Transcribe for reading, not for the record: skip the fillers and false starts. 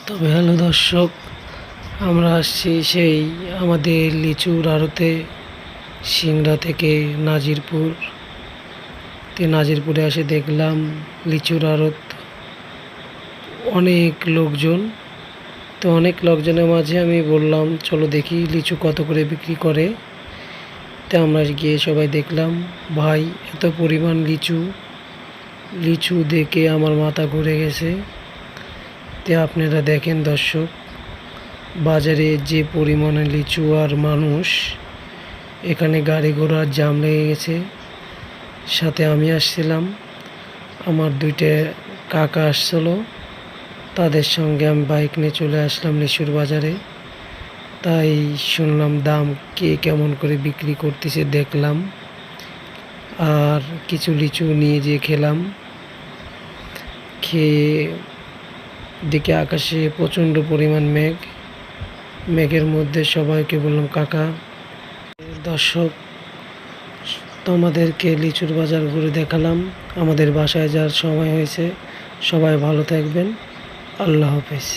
তবে হ্যালো দর্শক, আমরা আসছি সেই আমাদের লিচুর আড়তে সিংড়া থেকে নাজিরপুর। নাজিরপুরে এসে দেখলাম লিচুর আড়ত অনেক লোকজন। অনেক লোকজনের মাঝে আমি বললাম চলো দেখি লিচু কত করে বিক্রি করে। আমরা গিয়ে সবাই দেখলাম, ভাই এত পরিমাণ লিচু দেখে আমার মাথা ঘুরে গেছে। আপনারা দেখেন দর্শক, বাজারে যে পরিমাণে লিচু আর মানুষ, এখানে গাড়ি ঘোড়ার জাম লেগে গেছে। সাথে আমি আসছিলাম, আমার দুইটা কাকা আসছিল, তাদের সঙ্গে আমি বাইক নিয়ে চলে আসলাম লিচুর বাজারে। তাই শুনলাম দাম কে কেমন করে বিক্রি করতেছে দেখলাম, আর কিছু লিচু নিয়ে যেয়ে খেলাম। খেয়ে দিকে আকাশে প্রচণ্ড পরিমাণ মেঘের মধ্যে সবাইকে বললাম কাকা। দর্শক, তোমাদেরকে লিচুর বাজার ঘুরে দেখালাম। আমাদের বাসায় যাওয়ার সময় হয়েছে, সবাই ভালো থাকবেন। আল্লাহ হাফেজ।